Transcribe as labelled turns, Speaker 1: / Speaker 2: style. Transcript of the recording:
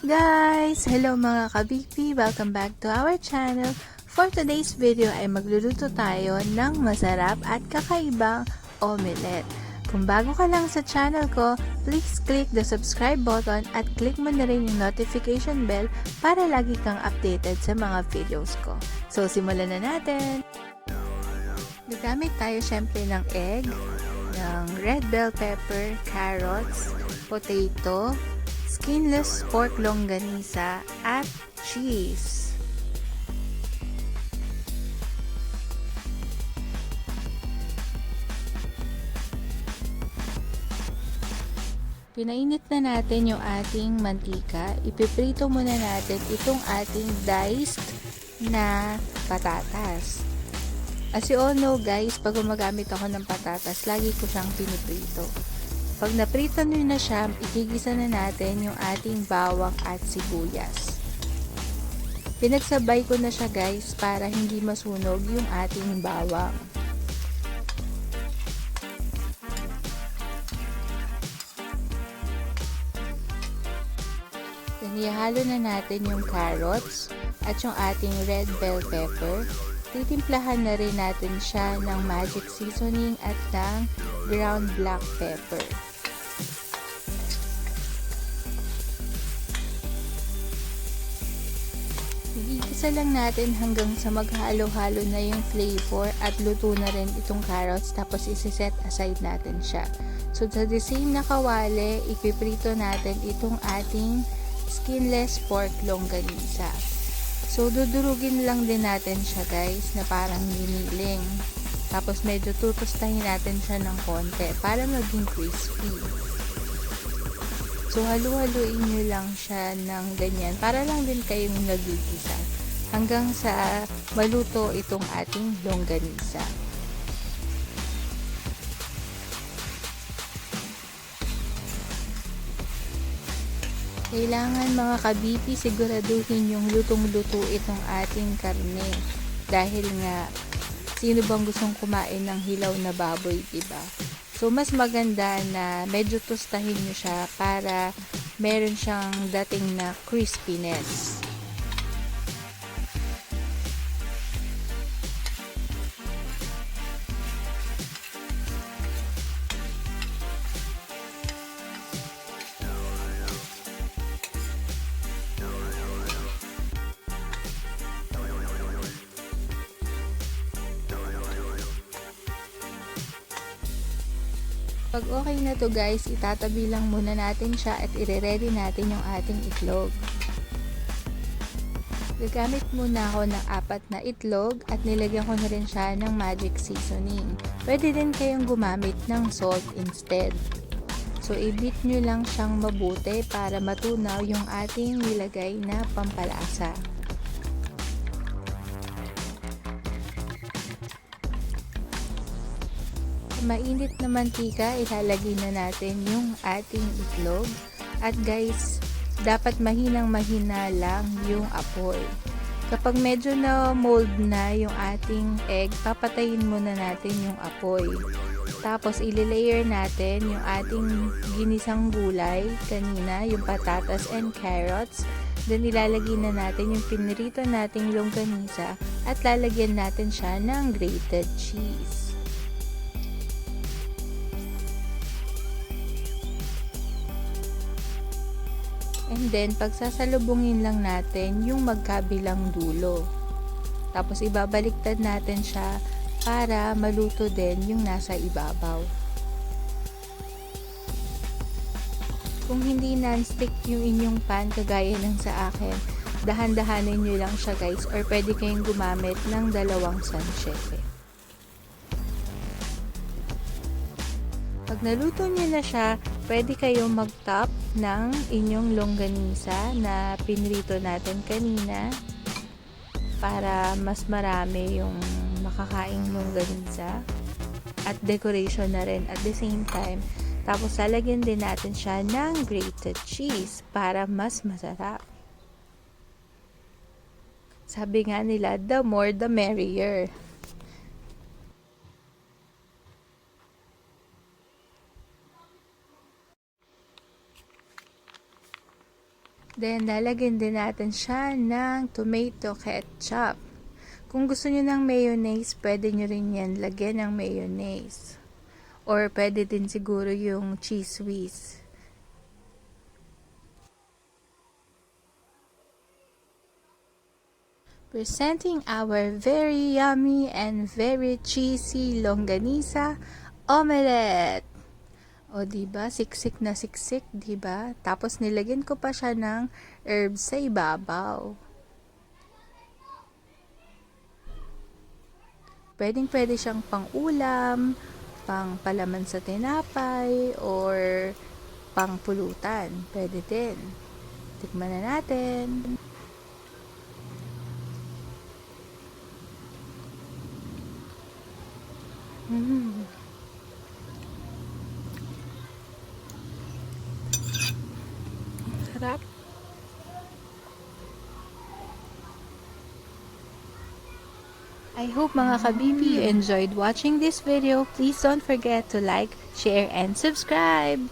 Speaker 1: guys! Hello mga kabipi! Welcome back to our channel. For today's video ay magluluto tayo ng masarap at kakaibang omelette. Kung bago ka lang sa channel ko, please click the subscribe button at click mo na rin yung notification bell para lagi kang updated sa mga videos ko. So simulan na natin! Gagamit tayo syempre ng egg, ng red bell pepper, carrots, potato, skinless pork longganisa, at cheese. Pinainit na natin yung ating mantika. Ipiprito muna natin itong ating diced na patatas. As you all know guys, pag gumagamit ako ng patatas, lagi ko siyang piniprito. Pag naprito nyo na siya, igigisa na natin yung ating bawang at sibuyas. Pinagsabay ko na siya guys para hindi masunog yung ating bawang. Then ihalo na natin yung carrots at yung ating red bell pepper. Titimplahan na rin natin siya ng magic seasoning at ng ground black pepper. Igigisa lang natin hanggang sa maghalo-halo na yung flavor at luto na rin itong carrots, tapos isi-set aside natin siya. So sa the same na kawali, ipiprito natin itong ating skinless pork longganisa. So dudurugin lang din natin siya guys na parang giniling. Tapos medyo tutustahin natin siya ng konti para maging crispy. So halu-haluin nyo lang siya ng ganyan para lang din kayong nagigisa hanggang sa maluto itong ating longganisa. Kailangan mga kabipi siguraduhin yung lutong-luto itong ating karne dahil nga sino bang gustong kumain ng hilaw na baboy, diba? So, mas maganda na medyo tostahin nyo siya para meron siyang dating na crispiness. Pag okay na to guys, itatabi lang muna natin siya at ire-ready natin yung ating itlog. Gagamit muna ako ng 4 na itlog at nilagyan ko na rin siya ng magic seasoning. Pwede din kayong gumamit ng salt instead. So i-beat nyo lang siyang mabuti para matunaw yung ating nilagay na pampalasa. Mainit na mantika, ilalagay na natin yung ating itlog. At guys, dapat mahinang-mahina lang yung apoy. Kapag medyo na mold na yung ating egg, papatayin muna natin yung apoy. Tapos ililayer natin yung ating ginisang gulay kanina, yung patatas and carrots. Then ilalagay na natin yung pinirito nating longganisa at lalagyan natin siya ng grated cheese. And then, pagsasalubungin lang natin yung magkabilang dulo. Tapos, ibabaliktad natin siya para maluto din yung nasa ibabaw. Kung hindi non-stick yung inyong pan, kagaya ng sa akin, dahan-dahanin nyo lang siya guys, or pwede kayong gumamit ng 2 sanshete. Pag naluto nyo na siya, pwede kayong mag-top ng inyong longganisa na pinrito natin kanina para mas marami yung makakaing longganisa at decoration na rin at the same time. Tapos lalagyan din natin siya ng grated cheese para mas masarap. Sabi nga nila, the more the merrier. Then, lalagyan din natin siya ng tomato ketchup. Kung gusto nyo ng mayonnaise, pwede nyo rin yan lagyan ng mayonnaise. Or pwede din siguro yung cheese whiz. Presenting our very yummy and very cheesy Longganisa Omelette. O diba, siksik na siksik, diba? Tapos nilagyan ko pa siya ng herbs sa ibabaw. Pwede siyang pang-ulam, pang-palaman sa tinapay, or pang-pulutan. Pwede din. Tikman na natin. Sarap. I hope mga ka-BP you enjoyed watching this video. Please don't forget to like, share, and subscribe.